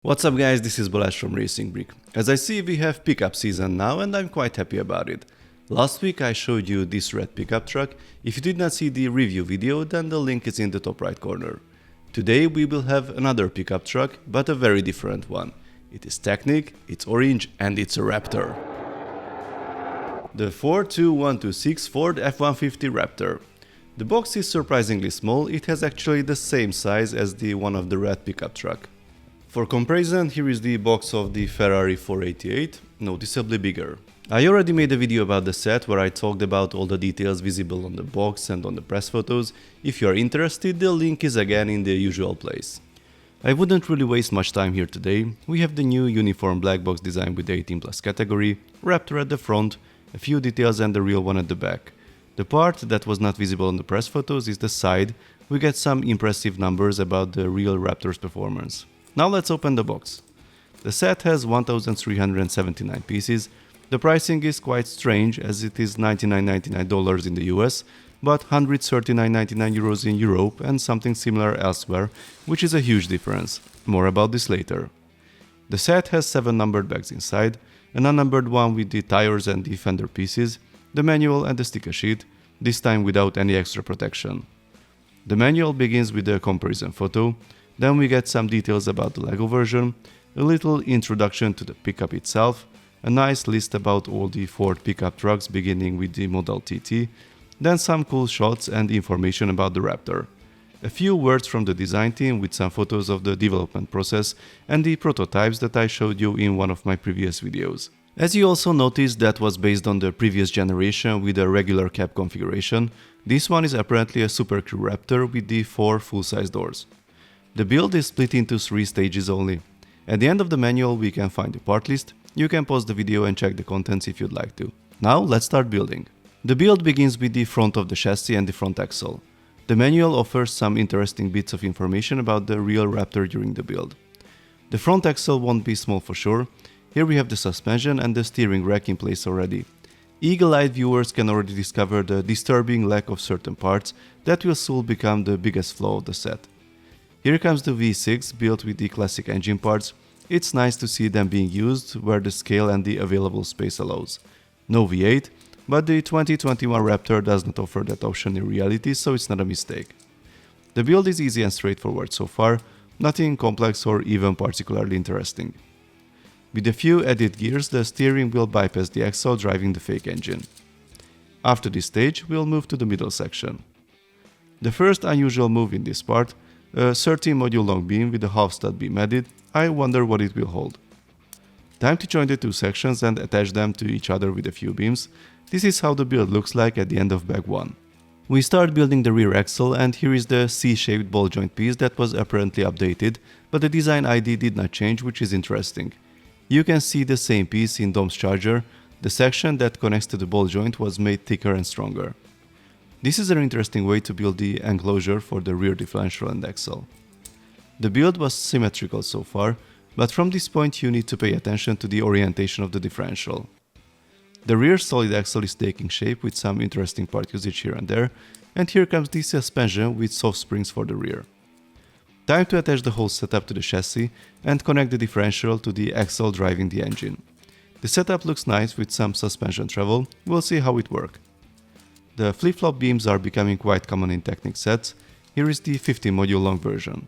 What's up guys, this is Balázs from Racing Brick. As I see, we have pickup season now and I'm quite happy about it. Last week I showed you this red pickup truck. If you did not see the review video, then the link is in the top right corner. Today we will have another pickup truck, but a very different one. It is Technic, it's orange and it's a Raptor. The Ford F-150 Ford F-150 Raptor. The box is surprisingly small, it has actually the same size as the one of the red pickup truck. For comparison, here is the box of the Ferrari 488, noticeably bigger. I already made a video about the set where I talked about all the details visible on the box and on the press photos. If you are interested, the link is again in the usual place. I wouldn't really waste much time here today. We have the new uniform black box design with the 18+ category, Raptor at the front, a few details and the real one at the back. The part that was not visible on the press photos is the side. We get some impressive numbers about the real Raptor's performance. Now let's open the box. The set has 1,379 pieces. The pricing is quite strange as it is $99.99 in the US, but €139.99 in Europe and something similar elsewhere, which is a huge difference. More about this later. The set has 7 numbered bags inside, an unnumbered one with the tires and the fender pieces, the manual and the sticker sheet, this time without any extra protection. The manual begins with a comparison photo. Then we get some details about the LEGO version, a little introduction to the pickup itself, a nice list about all the Ford pickup trucks beginning with the Model TT, then some cool shots and information about the Raptor. A few words from the design team with some photos of the development process and the prototypes that I showed you in one of my previous videos. As you also noticed, that was based on the previous generation with a regular cab configuration. This one is apparently a Super Crew Raptor with the 4 full-size doors. The build is split into 3 stages only. At the end of the manual we can find the part list. You can pause the video and check the contents if you'd like to. Now let's start building. The build begins with the front of the chassis and the front axle. The manual offers some interesting bits of information about the real Raptor during the build. The front axle won't be small for sure. Here we have the suspension and the steering rack in place already. Eagle-eyed viewers can already discover the disturbing lack of certain parts that will soon become the biggest flaw of the set. Here comes the V6 built with the classic engine parts. It's nice to see them being used where the scale and the available space allows. No V8, but the 2021 Raptor does not offer that option in reality, so it's not a mistake. The build is easy and straightforward so far, nothing complex or even particularly interesting. With a few added gears, the steering will bypass the axle driving the fake engine. After this stage, we'll move to the middle section. The first unusual move in this part, a 13 module long beam with a half stud beam added. I wonder what it will hold. Time to join the 2 sections and attach them to each other with a few beams. This is how the build looks like at the end of bag 1. We start building the rear axle and here is the C-shaped ball joint piece that was apparently updated, but the design ID did not change, which is interesting. You can see the same piece in Dom's charger. The section that connects to the ball joint was made thicker and stronger. This is an interesting way to build the enclosure for the rear differential and axle. The build was symmetrical so far, but from this point you need to pay attention to the orientation of the differential. The rear solid axle is taking shape with some interesting part usage here and there, and here comes the suspension with soft springs for the rear. Time to attach the whole setup to the chassis and connect the differential to the axle driving the engine. The setup looks nice with some suspension travel. We'll see how it works. The flip-flop beams are becoming quite common in Technic sets. Here is the 50 module long version.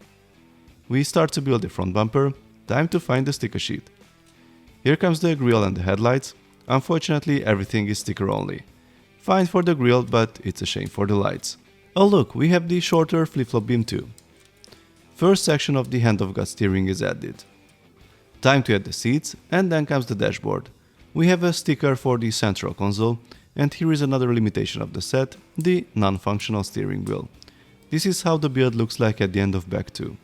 We start to build the front bumper. Time to find the sticker sheet. Here comes the grille and the headlights. Unfortunately, everything is sticker only. Fine for the grille, but it's a shame for the lights. Oh look, we have the shorter flip-flop beam too. First section of the hand-of-God steering is added. Time to add the seats, and then comes the dashboard. We have a sticker for the central console. And here is another limitation of the set, the non-functional steering wheel. This is how the build looks like at the end of bag 2.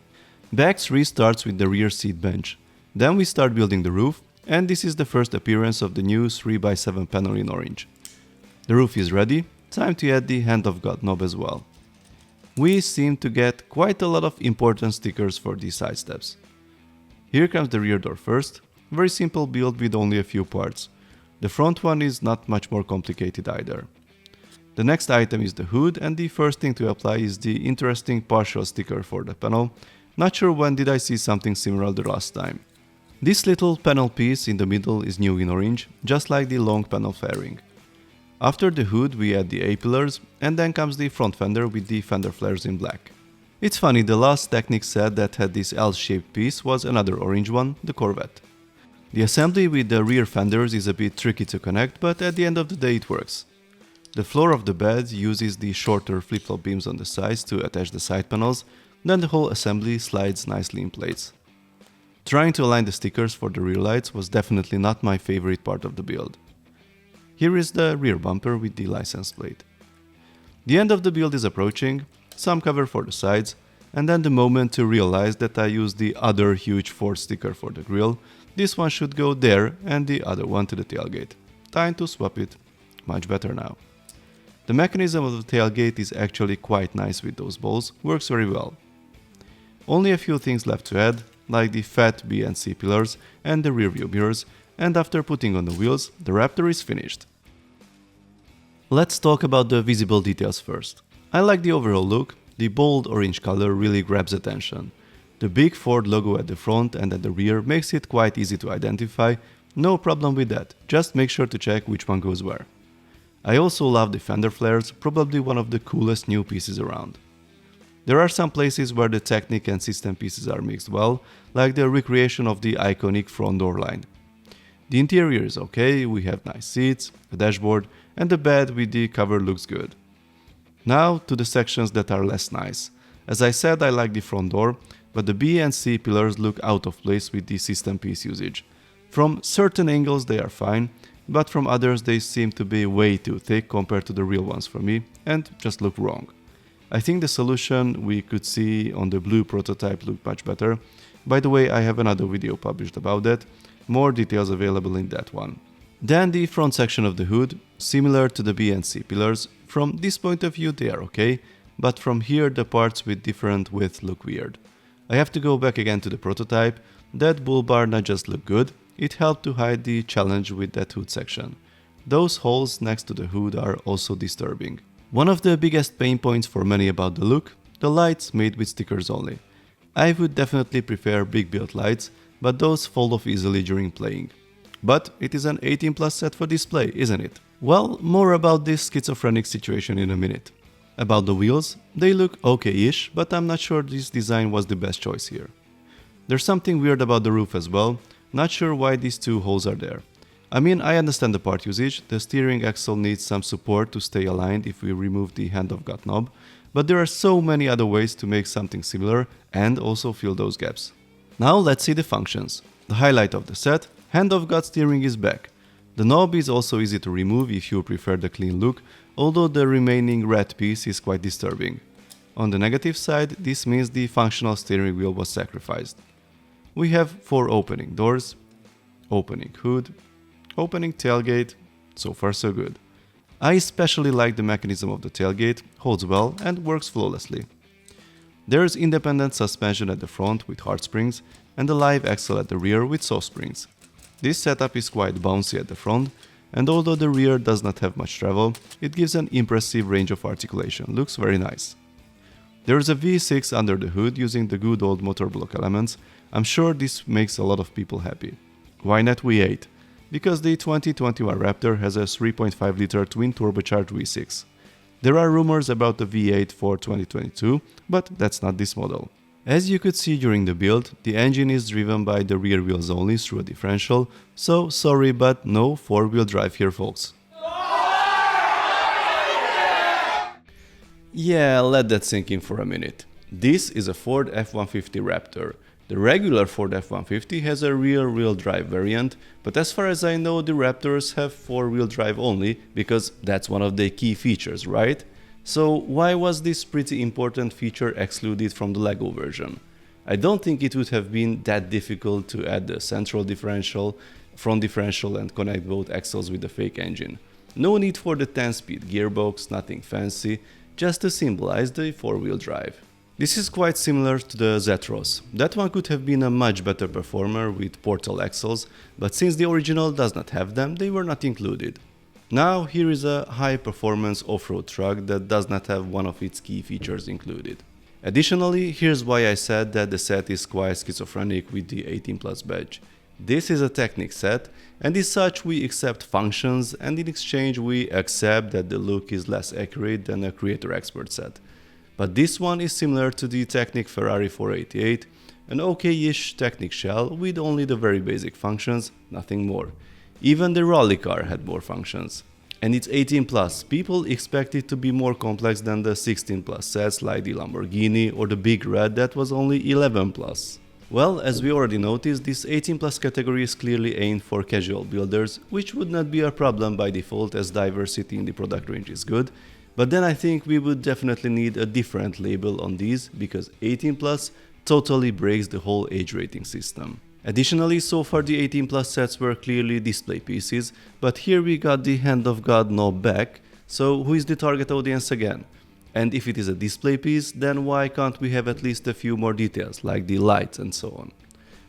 Bag 3 starts with the rear seat bench. Then we start building the roof, and this is the first appearance of the new 3x7 panel in orange. The roof is ready, time to add the hand of God knob as well. We seem to get quite a lot of important stickers for these side steps. Here comes the rear door first, very simple build with only a few parts. The front one is not much more complicated either. The next item is the hood, and the first thing to apply is the interesting partial sticker for the panel. Not sure when did I see something similar the last time. This little panel piece in the middle is new in orange, just like the long panel fairing. After the hood we add the A-pillars, and then comes the front fender with the fender flares in black. It's funny, the last Technic set that had this L-shaped piece was another orange one, the Corvette. The assembly with the rear fenders is a bit tricky to connect, but at the end of the day it works. The floor of the bed uses the shorter flip-flop beams on the sides to attach the side panels, then the whole assembly slides nicely in place. Trying to align the stickers for the rear lights was definitely not my favorite part of the build. Here is the rear bumper with the license plate. The end of the build is approaching, some cover for the sides, and then the moment to realize that I used the other huge Ford sticker for the grille. This one should go there and the other one to the tailgate. Time to swap it. Much better now. The mechanism of the tailgate is actually quite nice with those balls, works very well. Only a few things left to add, like the fat B and C pillars and the rear view mirrors, and after putting on the wheels, the Raptor is finished. Let's talk about the visible details first. I like the overall look, the bold orange color really grabs attention. The big Ford logo at the front and at the rear makes it quite easy to identify, no problem with that, just make sure to check which one goes where. I also love the fender flares, probably one of the coolest new pieces around. There are some places where the Technic and system pieces are mixed well, like the recreation of the iconic front door line. The interior is okay, we have nice seats, a dashboard, and the bed with the cover looks good. Now to the sections that are less nice. As I said, I like the front door, but the B and C pillars look out of place with the system piece usage. From certain angles they are fine, but from others they seem to be way too thick compared to the real ones for me and just look wrong. I think the solution we could see on the blue prototype looked much better. By the way, I have another video published about that, more details available in that one. Then the front section of the hood, similar to the B and C pillars. From this point of view they are okay, but from here the parts with different width look weird. I have to go back again to the prototype. That bull bar not just looked good, it helped to hide the challenge with that hood section. Those holes next to the hood are also disturbing. One of the biggest pain points for many about the look, the lights made with stickers only. I would definitely prefer big build lights, but those fall off easily during playing. But it is an 18+ set for display, isn't it? Well, more about this schizophrenic situation in a minute. About the wheels, they look okay-ish, but I'm not sure this design was the best choice here. There's something weird about the roof as well, not sure why these two holes are there. I mean, I understand the part usage, the steering axle needs some support to stay aligned if we remove the hand of God knob, but there are so many other ways to make something similar and also fill those gaps. Now let's see the functions. The highlight of the set, hand of God steering is back. The knob is also easy to remove if you prefer the clean look, although the remaining red piece is quite disturbing. On the negative side, this means the functional steering wheel was sacrificed. We have 4 opening doors, opening hood, opening tailgate, so far so good. I especially like the mechanism of the tailgate, holds well and works flawlessly. There's independent suspension at the front with hard springs and a live axle at the rear with soft springs. This setup is quite bouncy at the front, and although the rear does not have much travel, it gives an impressive range of articulation, looks very nice. There is a V6 under the hood using the good old motor block elements. I'm sure this makes a lot of people happy. Why not V8? Because the 2021 Raptor has a 3.5 liter twin turbocharged V6. There are rumors about the V8 for 2022, but that's not this model. As you could see during the build, the engine is driven by the rear wheels only through a differential, so sorry but no 4-wheel drive here folks. Yeah, let that sink in for a minute. This is a Ford F-150 Raptor. The regular Ford F-150 has a rear-wheel drive variant, but as far as I know the Raptors have 4-wheel drive only, because that's one of the key features, right? So why was this pretty important feature excluded from the LEGO version? I don't think it would have been that difficult to add the central differential, front differential and connect both axles with the fake engine. No need for the 10-speed gearbox, nothing fancy, just to symbolize the 4-wheel drive. This is quite similar to the Zetros. That one could have been a much better performer with portal axles, but since the original does not have them, they were not included. Now here is a high-performance off-road truck that does not have one of its key features included. Additionally, here's why I said that the set is quite schizophrenic with the 18+ badge. This is a Technic set, and as such we accept functions, and in exchange we accept that the look is less accurate than a Creator Expert set. But this one is similar to the Technic Ferrari 488, an okay-ish Technic shell with only the very basic functions, nothing more. Even the rally car had more functions. And it's 18+, people expect it to be more complex than the 16+ sets like the Lamborghini or the Big Red that was only 11+. Well, as we already noticed, this 18+ category is clearly aimed for casual builders, which would not be a problem by default as diversity in the product range is good, but then I think we would definitely need a different label on these because 18+ totally breaks the whole age rating system. Additionally, so far the 18+ sets were clearly display pieces, but here we got the Hand of God knob back, so who is the target audience again? And if it is a display piece, then why can't we have at least a few more details, like the lights and so on?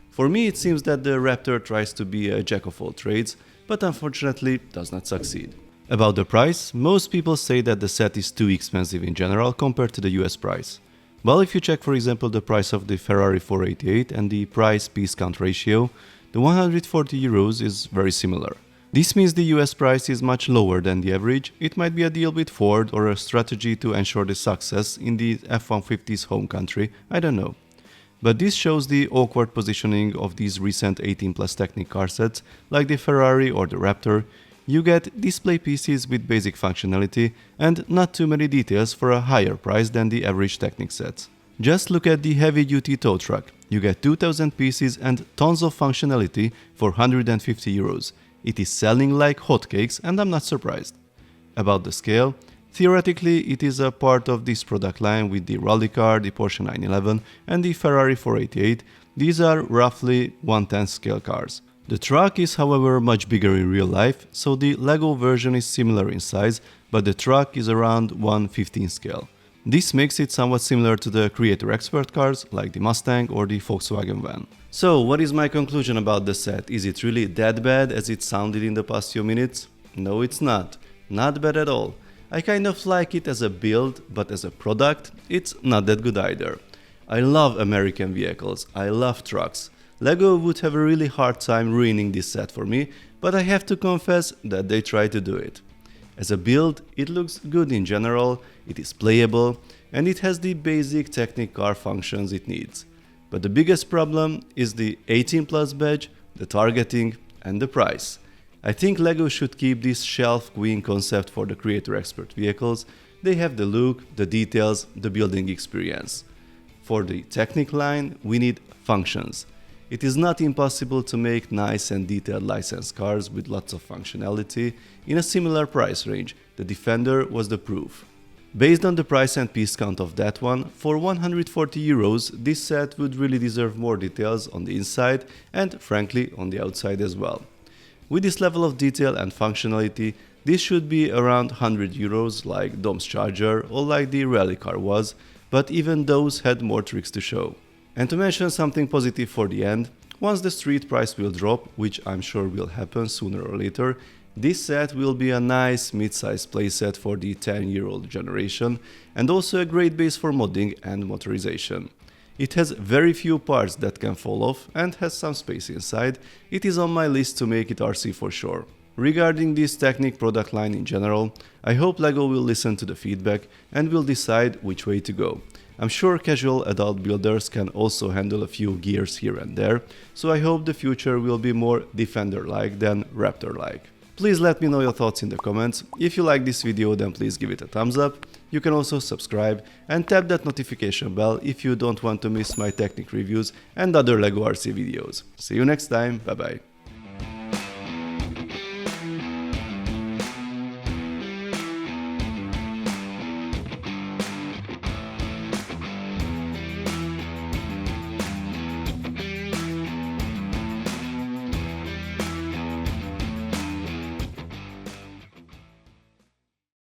For me it seems that the Raptor tries to be a jack of all trades, but unfortunately does not succeed. About the price, most people say that the set is too expensive in general compared to the US price. Well, if you check for example the price of the Ferrari 488 and the price-piece count ratio, the 140 euros is very similar. This means the US price is much lower than the average. It might be a deal with Ford or a strategy to ensure the success in the F-150's home country, I don't know. But this shows the awkward positioning of these recent 18+ Technic car sets like the Ferrari or the Raptor. You get display pieces with basic functionality and not too many details for a higher price than the average Technic sets. Just look at the heavy-duty tow truck. You get 2000 pieces and tons of functionality for 150 euros. It is selling like hotcakes and I'm not surprised. About the scale, theoretically it is a part of this product line with the rally car, the Porsche 911 and the Ferrari 488. These are roughly 1/10 scale cars. The truck is however much bigger in real life, so the LEGO version is similar in size, but the truck is around 1/15 scale. This makes it somewhat similar to the Creator Expert cars like the Mustang or the Volkswagen van. So what is my conclusion about the set? Is it really that bad as it sounded in the past few minutes? No, it's not. Not bad at all. I kind of like it as a build, but as a product, it's not that good either. I love American vehicles, I love trucks. LEGO would have a really hard time ruining this set for me, but I have to confess that they try to do it. As a build, it looks good in general, it is playable, and it has the basic Technic car functions it needs. But the biggest problem is the 18+ badge, the targeting, and the price. I think LEGO should keep this shelf queen concept for the Creator Expert vehicles. They have the look, the details, the building experience. For the Technic line, we need functions. It is not impossible to make nice and detailed licensed cars with lots of functionality in a similar price range. The Defender was the proof. Based on the price and piece count of that one, for 140 euros, this set would really deserve more details on the inside and frankly on the outside as well. With this level of detail and functionality, this should be around 100 euros like Dom's Charger or like the rally car was, but even those had more tricks to show. And to mention something positive for the end, once the street price will drop, which I'm sure will happen sooner or later, this set will be a nice mid-size playset for the 10-year-old generation and also a great base for modding and motorization. It has very few parts that can fall off and has some space inside. It is on my list to make it RC for sure. Regarding this Technic product line in general, I hope LEGO will listen to the feedback and will decide which way to go. I'm sure casual adult builders can also handle a few gears here and there, so I hope the future will be more Defender-like than Raptor-like. Please let me know your thoughts in the comments. If you like this video, then please give it a thumbs up. You can also subscribe and tap that notification bell if you don't want to miss my Technic reviews and other LEGO RC videos. See you next time, bye bye.